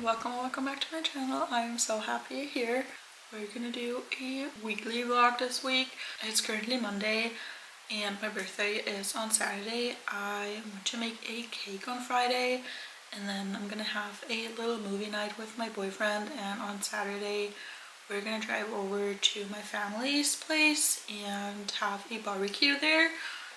welcome back to my channel. I am so happy you're here. We're gonna do a weekly vlog this week. It's currently Monday and my birthday is on Saturday. I want to make a cake on Friday and then I'm gonna have a little movie night with my boyfriend, and on Saturday we're gonna drive over to my family's place and have a barbecue there.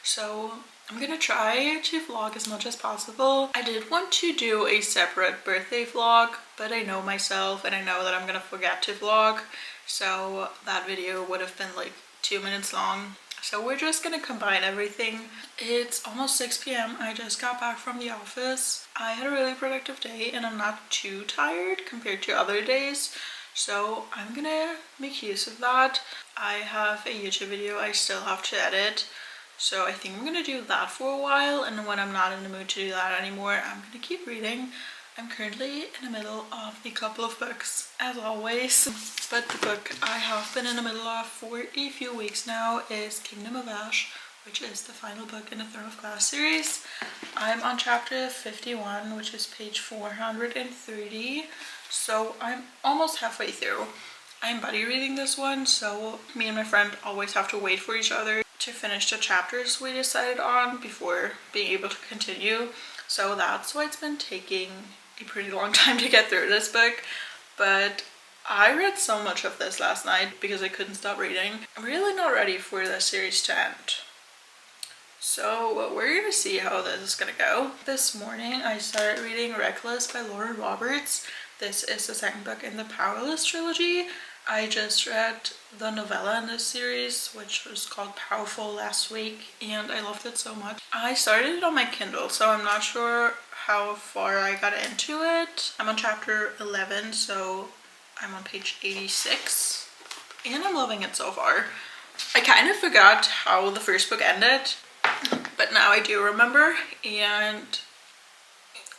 So I'm gonna try to vlog as much as possible. I did want to do a separate birthday vlog, but I know myself and I know that I'm gonna forget to vlog, so that video would have been like 2 minutes long. So we're just gonna combine everything. It's almost 6 p.m. I just got back from the office. I had a really productive day and I'm not too tired compared to other days, so I'm gonna make use of that. I have a YouTube video I still have to edit, so I think I'm gonna do that for a while, and when I'm not in the mood to do that anymore, I'm gonna keep reading. I'm currently in the middle of a couple of books, as always, but the book I have been in the middle of for a few weeks now is Kingdom of Ash, which is the final book in the Throne of Glass series. I'm on chapter 51, which is page 430, so I'm almost halfway through. I'm buddy reading this one, so me and my friend always have to wait for each other to finish the chapters we decided on before being able to continue. So that's why it's been taking a pretty long time to get through this book. But I read so much of this last night because I couldn't stop reading. I'm really not ready for the series to end. So we're gonna see how this is gonna go. This morning I started reading Reckless by Laura Roberts. This is the second book in the Powerless trilogy. I just read the novella in this series, which was called Powerful, last week, and I loved it so much. I started it on my Kindle, so I'm not sure how far I got into it. I'm on chapter 11, so I'm on page 86, and I'm loving it so far. I kind of forgot how the first book ended, but now I do remember, and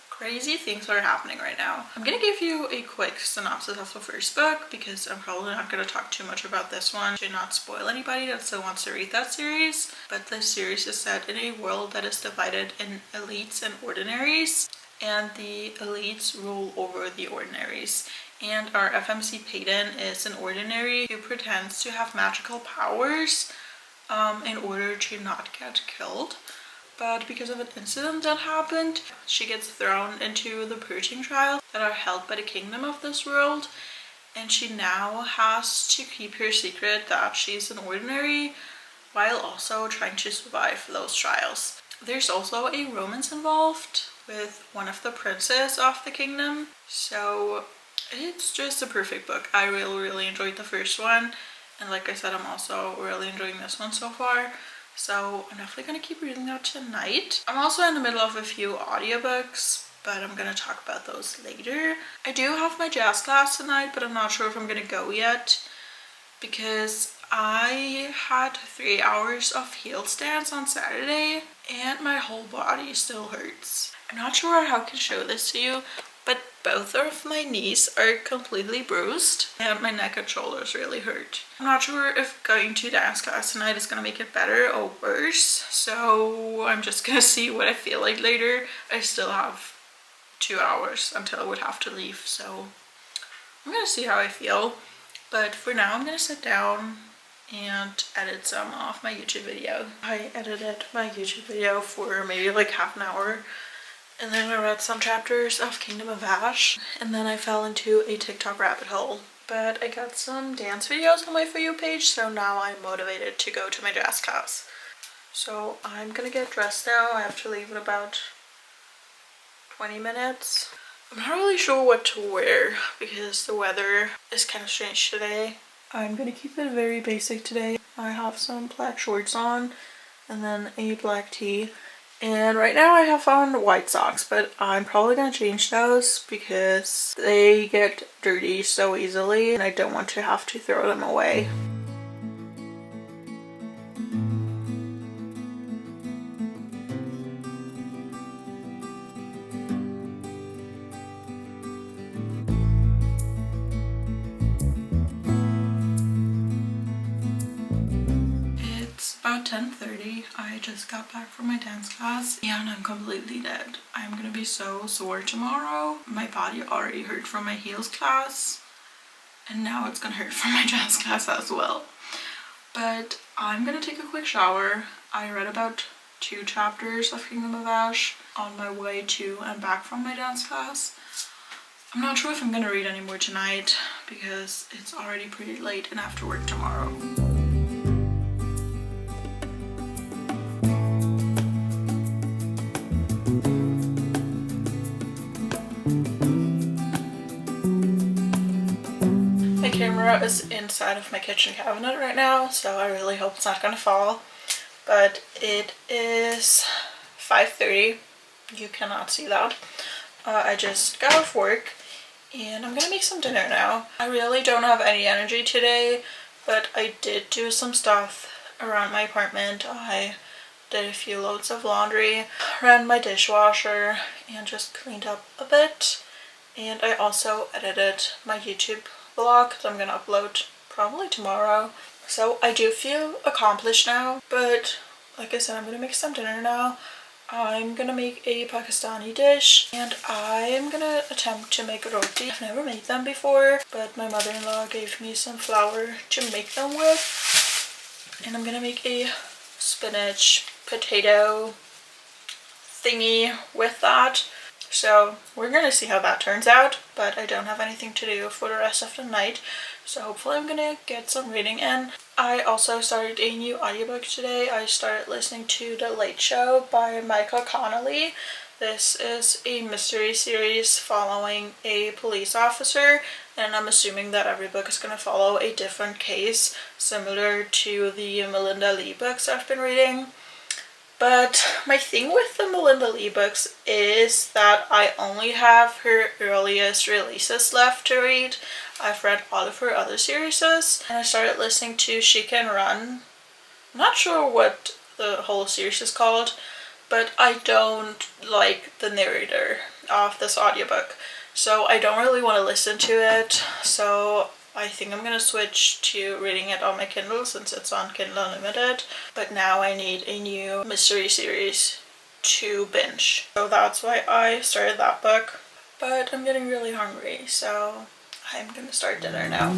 crazy things are happening right now. I'm gonna give you a quick synopsis of the first book because I'm probably not gonna talk too much about this one to not spoil anybody that still wants to read that series. But this series is set in a world that is divided in elites and ordinaries, and the elites rule over the ordinaries. And our FMC Payton is an ordinary who pretends to have magical powers in order to not get killed. But because of an incident that happened, she gets thrown into the purging trials that are held by the kingdom of this world, and she now has to keep her secret that she's an ordinary while also trying to survive those trials. There's also a romance involved with one of the princes of the kingdom, so it's just a perfect book. I really enjoyed the first one, and like I said, I'm also really enjoying this one so far. So I'm definitely going to keep reading that tonight. I'm also in the middle of a few audiobooks, but I'm going to talk about those later. I do have my jazz class tonight, but I'm not sure if I'm going to go yet because I had 3 hours of heel stands on Saturday and my whole body still hurts. I'm not sure how I can show this to you, but both of my knees are completely bruised and my neck and shoulders really hurt. I'm not sure if going to dance class tonight is gonna make it better or worse, so I'm just gonna see what I feel like later. I still have 2 hours until I would have to leave, so I'm gonna see how I feel. But for now, I'm gonna sit down and edit some of my YouTube video. I edited my YouTube video for maybe like half an hour, and then I read some chapters of Kingdom of Ash, and then I fell into a TikTok rabbit hole. But I got some dance videos on my For You page, so now I'm motivated to go to my jazz class. So I'm gonna get dressed now. I have to leave in about 20 minutes. I'm not really sure what to wear because the weather is kind of strange today. I'm gonna keep it very basic today. I have some black shorts on and then a black tee. And right now I have on white socks, but I'm probably gonna change those because they get dirty so easily and I don't want to have to throw them away. It's about 10:30. I just got back from my dance class and I'm completely dead. I'm gonna be so sore tomorrow. My body already hurt from my heels class and now it's gonna hurt from my dance class as well. But I'm gonna take a quick shower. I read about 2 chapters of Kingdom of Ash on my way to and back from my dance class. I'm not sure if I'm gonna read any more tonight because it's already pretty late and I have to work tomorrow. My camera is inside of my kitchen cabinet right now, so I really hope it's not gonna fall. But it is 5:30. You cannot see that. I just got off work and I'm gonna make some dinner now. I really don't have any energy today, but I did do some stuff around my apartment. I did a few loads of laundry, ran my dishwasher, and just cleaned up a bit. And I also edited my YouTube vlog that I'm gonna upload probably tomorrow. So I do feel accomplished now, but like I said, I'm gonna make some dinner now. I'm gonna make a Pakistani dish and I'm gonna attempt to make roti. I've never made them before, but my mother-in-law gave me some flour to make them with. And I'm gonna make a spinach potato thingy with that. So we're gonna see how that turns out, but I don't have anything to do for the rest of the night, so hopefully I'm gonna get some reading in. I also started a new audiobook today. I started listening to The Late Show by Michael Connelly. This is a mystery series following a police officer, and I'm assuming that every book is gonna follow a different case, similar to the Melinda Lee books I've been reading. But my thing with the Melinda Lee books is that I only have her earliest releases left to read. I've read all of her other series, and I started listening to She Can Run. I'm not sure what the whole series is called, but I don't like the narrator of this audiobook, so I don't really want to listen to it. So I think I'm gonna switch to reading it on my Kindle since it's on Kindle Unlimited. But now I need a new mystery series to binge. So that's why I started that book. But I'm getting really hungry, so I'm gonna start dinner now.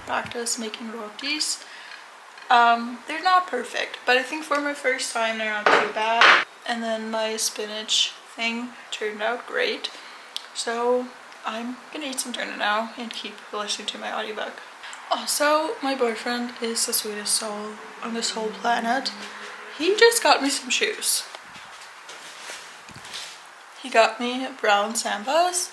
Practice making rotis. They're not perfect, but I think for my first time they're not too bad. And then my spinach thing turned out great. So I'm gonna eat some dinner now and keep listening to my audiobook. Also, my boyfriend is the sweetest soul on this whole planet. He just got me some shoes. He got me brown Sambas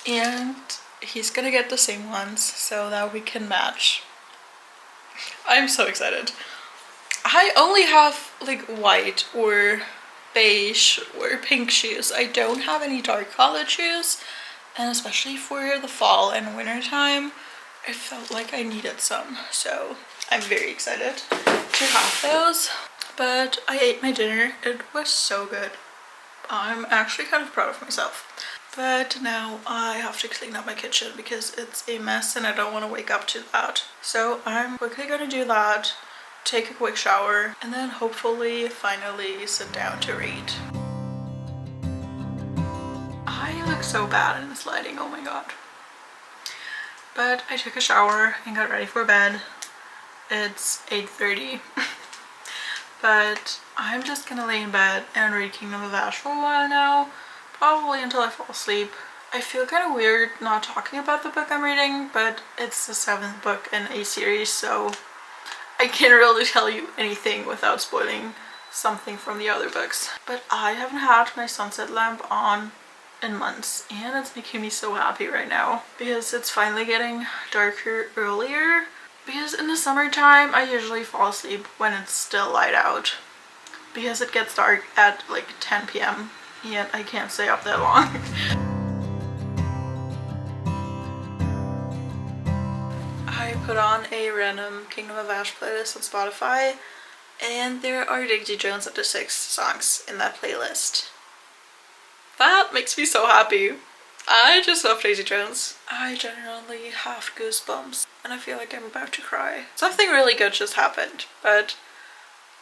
and he's gonna get the same ones so that we can match. I'm so excited. I only have like white or beige or pink shoes. I don't have any dark colored shoes, and especially for the fall and winter time, I felt like I needed some. So I'm very excited to have those. But I ate my dinner. It was so good. I'm actually kind of proud of myself. But now I have to clean up my kitchen because it's a mess and I don't want to wake up to that. So I'm quickly going to do that, take a quick shower, and then hopefully finally sit down to read. I look so bad in this lighting, oh my god. But I took a shower and got ready for bed. It's 8:30. But I'm just gonna lay in bed and read Kingdom of Ash for a while now. Probably until I fall asleep. I feel kind of weird not talking about the book I'm reading, but it's the 7th book in a series, so I can't really tell you anything without spoiling something from the other books. But I haven't had my sunset lamp on in months, and it's making me so happy right now because it's finally getting darker earlier. Because in the summertime I usually fall asleep when it's still light out, because it gets dark at like 10 p.m. and I can't stay up that long. I put on a random Kingdom of Ash playlist on Spotify, and there are Daisy Jones up to 6 songs in that playlist. That makes me so happy. I just love Daisy Jones. I generally have goosebumps and I feel like I'm about to cry. Something really good just happened, but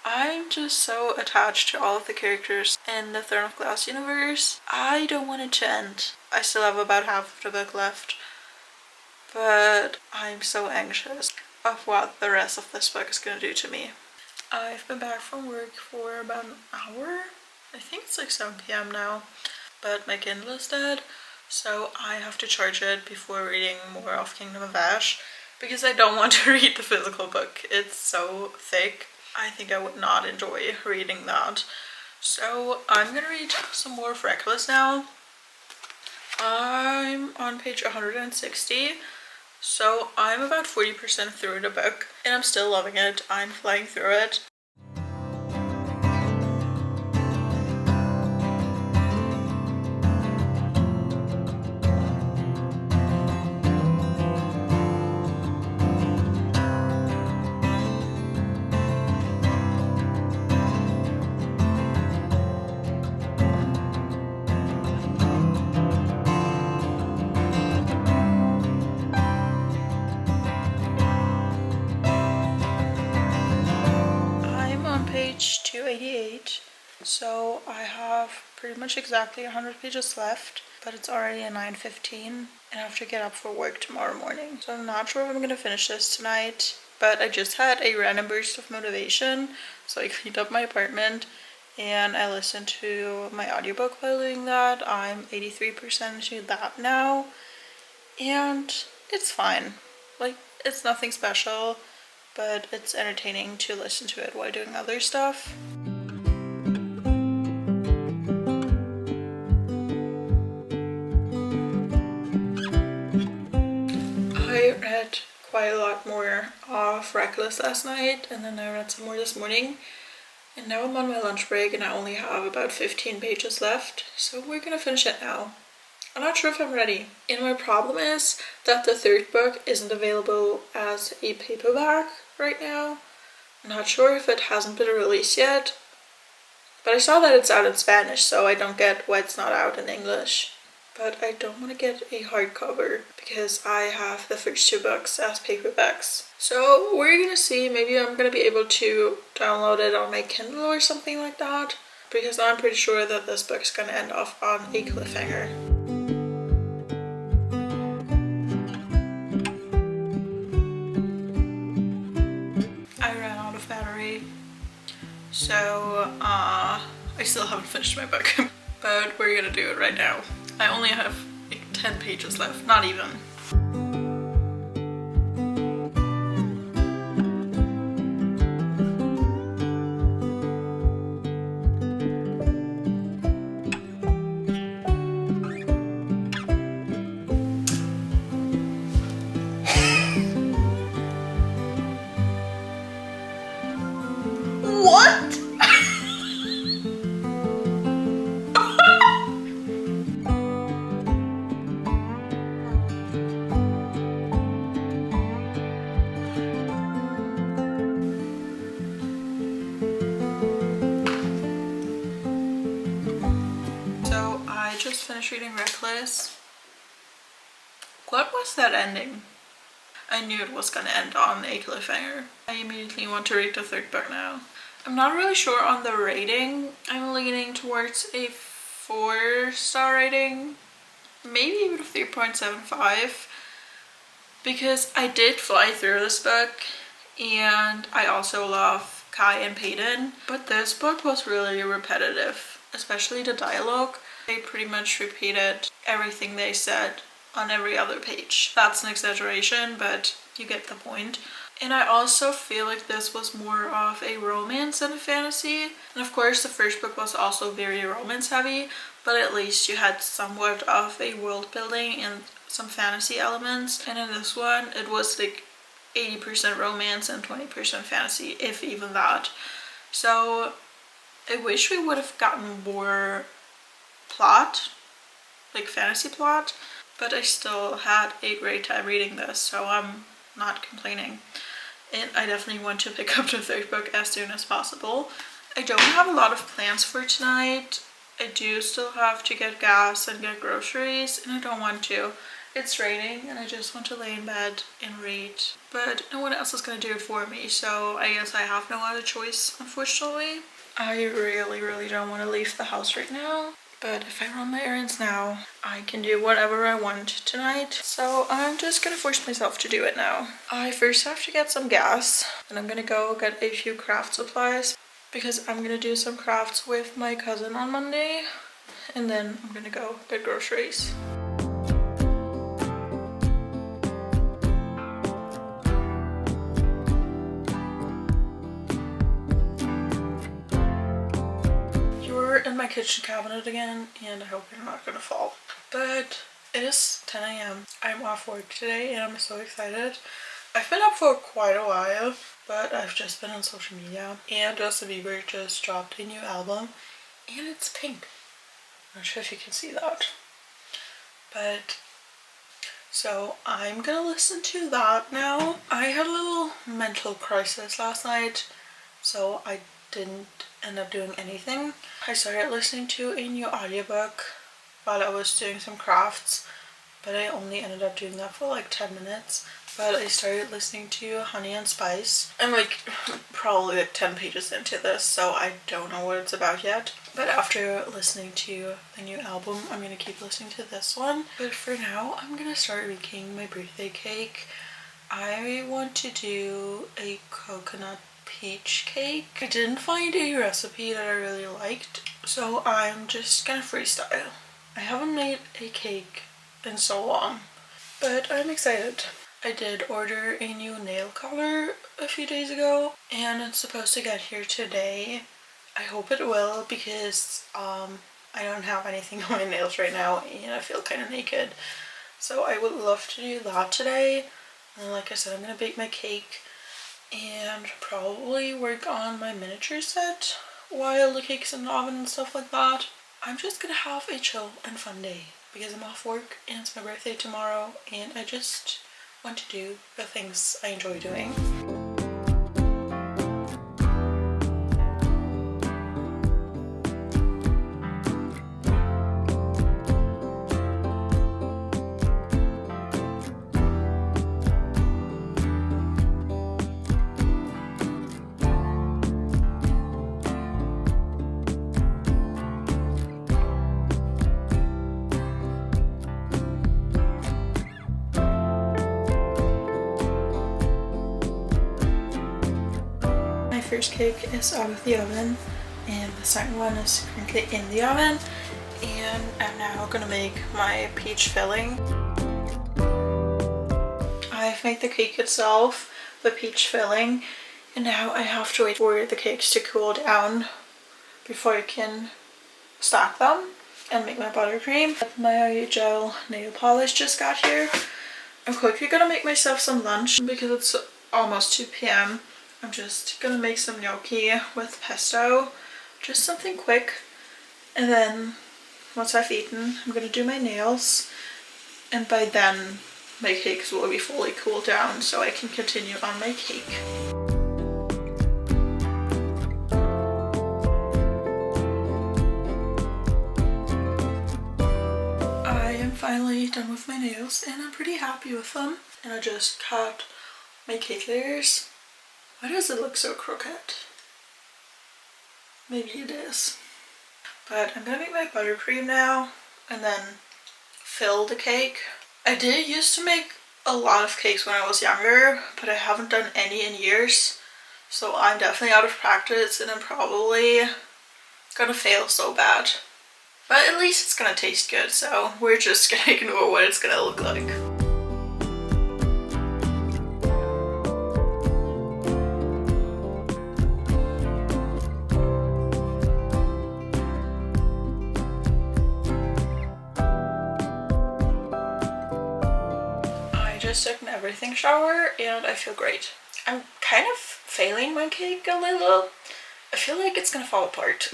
I'm just so attached to all of the characters in the Throne of Glass universe. I don't want it to end. I still have about half of the book left, but I'm so anxious of what the rest of this book is gonna do to me. I've been back from work for about an hour. I think it's like 7 p.m. now, but my Kindle is dead, so I have to charge it before reading more of Kingdom of Ash, because I don't want to read the physical book. It's so thick. I think I would not enjoy reading that. So I'm gonna read some more of Reckless now. I'm on page 160, so I'm about 40% through the book and I'm still loving it. I'm flying through it. Page 288, so I have pretty much exactly 100 pages left, but it's already at 9:15 and I have to get up for work tomorrow morning, so I'm not sure if I'm gonna finish this tonight. But I just had a random burst of motivation, so I cleaned up my apartment and I listened to my audiobook while doing that. I'm 83% into that now and it's fine. Like, it's nothing special, but it's entertaining to listen to it while doing other stuff. I read quite a lot more of Reckless last night, and then I read some more this morning. And now I'm on my lunch break and I only have about 15 pages left, so we're gonna finish it now. I'm not sure if I'm ready. And my problem is that the third book isn't available as a paperback right now. I'm not sure if it hasn't been released yet, but I saw that it's out in Spanish, so I don't get why it's not out in English. But I don't want to get a hardcover because I have the first 2 books as paperbacks. So we're gonna see, maybe I'm gonna be able to download it on my Kindle or something like that, because I'm pretty sure that this book's gonna end off on a cliffhanger. So I still haven't finished my book, but we're gonna do it right now. I only have like 10 pages left, not even. What? So I just finished reading Reckless. What was that ending? I knew it was gonna end on a cliffhanger. I immediately want to read the third book now. I'm not really sure on the rating. I'm leaning towards a 4-star rating, maybe even a 3.75, because I did fly through this book and I also love Kai and Peyton, but this book was really repetitive, especially the dialogue. They pretty much repeated everything they said on every other page. That's an exaggeration, but you get the point. And I also feel like this was more of a romance than a fantasy. And of course the first book was also very romance heavy, but at least you had somewhat of a world building and some fantasy elements. And in this one it was like 80% romance and 20% fantasy, if even that. So I wish we would have gotten more plot, like fantasy plot, but I still had a great time reading this, so I'm not complaining. And I definitely want to pick up the third book as soon as possible. I don't have a lot of plans for tonight. I do still have to get gas and get groceries, and I don't want to. It's raining and I just want to lay in bed and read. But no one else is gonna do it for me, so I guess I have no other choice, unfortunately. I really don't want to leave the house right now. But if I run my errands now, I can do whatever I want tonight. So I'm just gonna force myself to do it now. I first have to get some gas, and I'm gonna go get a few craft supplies because I'm gonna do some crafts with my cousin on Monday, and then I'm gonna go get groceries. In my kitchen cabinet again, and I hope you're not gonna fall. But it is 10 a.m. I'm off work today and I'm so excited. I've been up for quite a while, but I've just been on social media, and Justin Bieber just dropped a new album and it's pink. I'm not sure if you can see that, but so I'm gonna listen to that now. I had a little mental crisis last night, so I didn't end up doing anything. I started listening to a new audiobook while I was doing some crafts, but I only ended up doing that for like 10 minutes. But I started listening to Honey and Spice. I'm like probably like 10 pages into this, so I don't know what it's about yet. But after listening to the new album, I'm gonna keep listening to this one. But for now, I'm gonna start making my birthday cake. I want to do a coconut peach cake. I didn't find a recipe that I really liked, so I'm just gonna freestyle. I haven't made a cake in so long, but I'm excited. I did order a new nail color a few days ago, and it's supposed to get here today. I hope it will, because I don't have anything on my nails right now and I feel kind of naked, so I would love to do that today. And like I said, I'm gonna bake my cake and probably work on my miniature set while the cake's in the oven and stuff like that. I'm just gonna have a chill and fun day because I'm off work and it's my birthday tomorrow, and I just want to do the things I enjoy doing. First cake is out of the oven, and the second one is currently in the oven, and I'm now gonna make my peach filling. I've made the cake itself, the peach filling, and now I have to wait for the cakes to cool down before I can stack them and make my buttercream. My gel nail polish just got here. I'm quickly gonna make myself some lunch because it's almost 2 p.m. I'm just gonna make some gnocchi with pesto, just something quick, and then once I've eaten, I'm gonna do my nails, and by then my cakes will be fully cooled down so I can continue on my cake. I am finally done with my nails and I'm pretty happy with them, and I just cut my cake layers. Why does it look so crooked? Maybe it is. But I'm gonna make my buttercream now and then fill the cake. I did used to make a lot of cakes when I was younger, but I haven't done any in years. So I'm definitely out of practice and I'm probably gonna fail so bad. But at least it's gonna taste good, so we're just gonna ignore what it's gonna look like. I just took an everything shower and I feel great. I'm kind of failing my cake a little. I feel like it's gonna fall apart.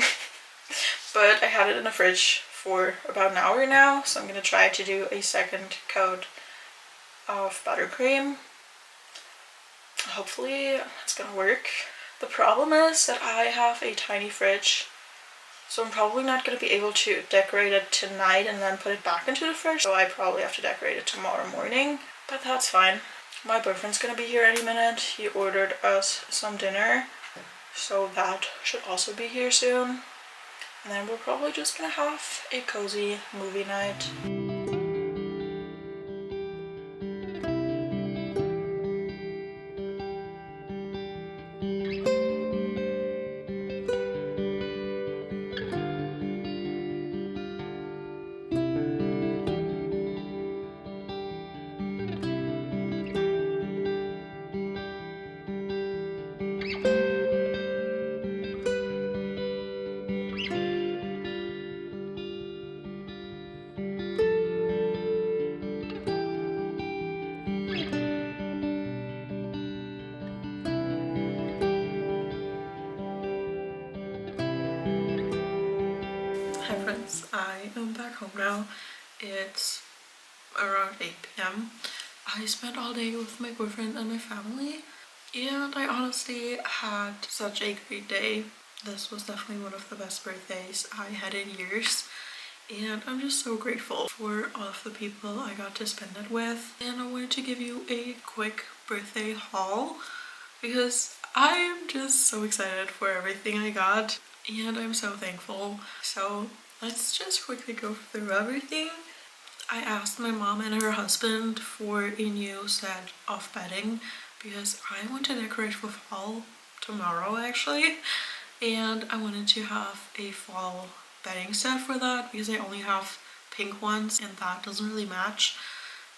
But I had it in the fridge for about an hour now, so I'm gonna try to do a second coat of buttercream. Hopefully it's gonna work. The problem is that I have a tiny fridge, so I'm probably not gonna be able to decorate it tonight and then put it back into the fridge, so I probably have to decorate it tomorrow morning, but that's fine. My boyfriend's gonna be here any minute. He ordered us some dinner, so that should also be here soon. And then we're probably just gonna have a cozy movie night. Hi friends, I am back home now. It's around 8 p.m. I spent all day with my boyfriend and my family, and I honestly had such a great day. This was definitely one of the best birthdays I had in years, and I'm just so grateful for all of the people I got to spend it with. And I wanted to give you a quick birthday haul because I am just so excited for everything I got, and I'm so thankful. So let's just quickly go through everything. I asked my mom and her husband for a new set of bedding because I want to decorate for fall tomorrow actually, and I wanted to have a fall bedding set for that because I only have pink ones and that doesn't really match.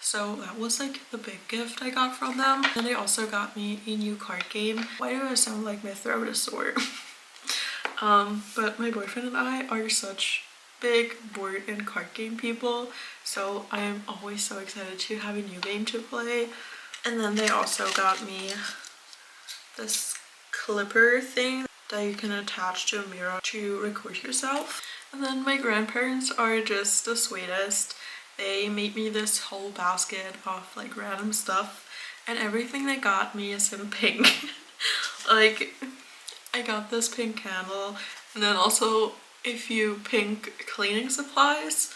So that was like the big gift I got from them. And they also got me a new card game. Why do I sound like my throat is sore? But my boyfriend and I are such big board and card game people, so I am always so excited to have a new game to play. And then they also got me this clipper thing that you can attach to a mirror to record yourself. And then my grandparents are just the sweetest. They made me this whole basket of like random stuff, and everything they got me is in pink. Like, I got this pink candle, and then also a few pink cleaning supplies.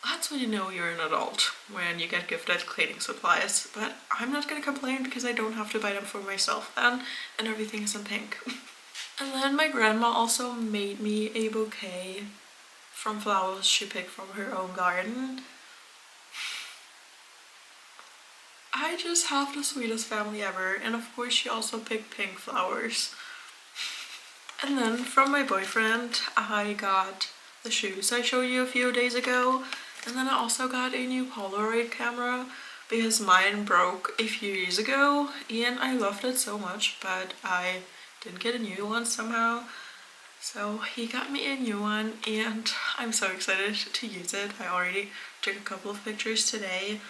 That's when you know you're an adult, when you get gifted cleaning supplies. But I'm not gonna complain because I don't have to buy them for myself then, and everything is in pink. And then my grandma also made me a bouquet from flowers she picked from her own garden. I just have the sweetest family ever, and of course she also picked pink flowers. And then from my boyfriend, I got the shoes I showed you a few days ago. And then I also got a new Polaroid camera because mine broke a few years ago and I loved it so much, but I didn't get a new one somehow. So he got me a new one and I'm so excited to use it. I already took a couple of pictures today.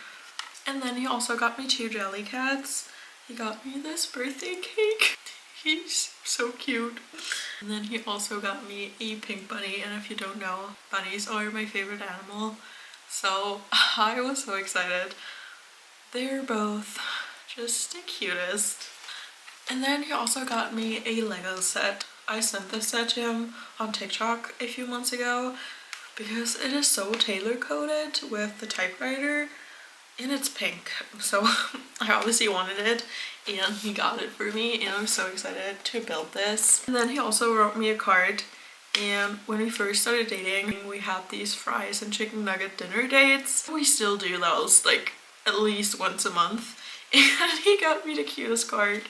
And then he also got me 2 jelly cats. He got me this birthday cake. He's so cute. And then he also got me a pink bunny, and if you don't know, bunnies are my favorite animal. So I was so excited. They're both just the cutest. And then he also got me a Lego set. I sent this set to him on TikTok a few months ago because it is so tailor-coded with the typewriter. And it's pink, so I obviously wanted it, and he got it for me, and I'm so excited to build this. And then he also wrote me a card, and when we first started dating, we had these fries and chicken nugget dinner dates. We still do those like at least once a month, and he got me the cutest card.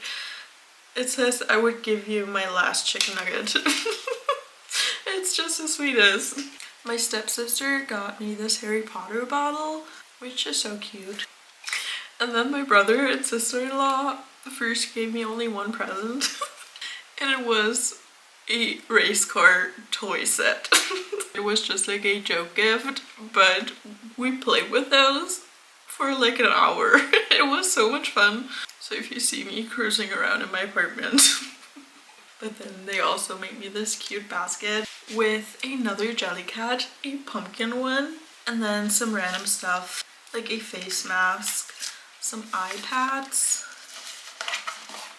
It says, "I would give you my last chicken nugget." It's just the sweetest. My stepsister got me this Harry Potter bottle, which is so cute. And then my brother and sister-in-law first gave me only one present and it was a race car toy set. It was just like a joke gift, but we played with those for like an hour. It was so much fun. So if you see me cruising around in my apartment. But then they also made me this cute basket with another Jellycat, a pumpkin one, and then some random stuff like a face mask, some iPads,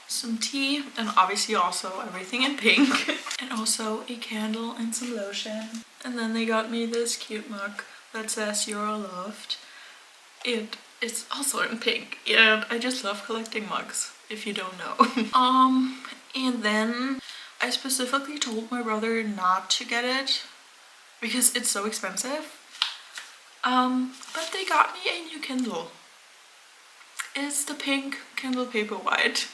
some tea, and obviously also everything in pink, and also a candle and some lotion. And then they got me this cute mug that says "You're all loved." It's also in pink, and I just love collecting mugs, if you don't know. And then I specifically told my brother not to get it because it's so expensive. But they got me a new Kindle. It's the pink Kindle Paperwhite.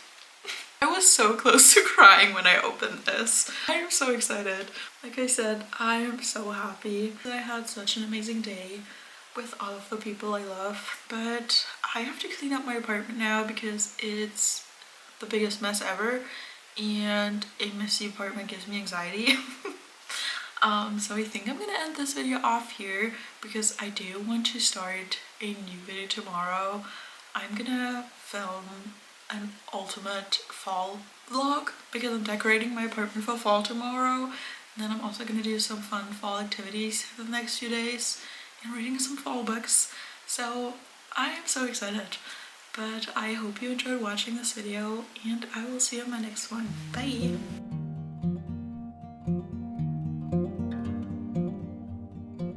I was so close to crying when I opened this. I am so excited. Like I said, I am so happy that I had such an amazing day with all of the people I love. But I have to clean up my apartment now because it's the biggest mess ever, and a messy apartment gives me anxiety. So I think I'm gonna end this video off here because I do want to start a new video tomorrow. I'm gonna film an ultimate fall vlog because I'm decorating my apartment for fall tomorrow. And then I'm also gonna do some fun fall activities for the next few days and reading some fall books. So I am so excited. But I hope you enjoyed watching this video, and I will see you in my next one. Bye!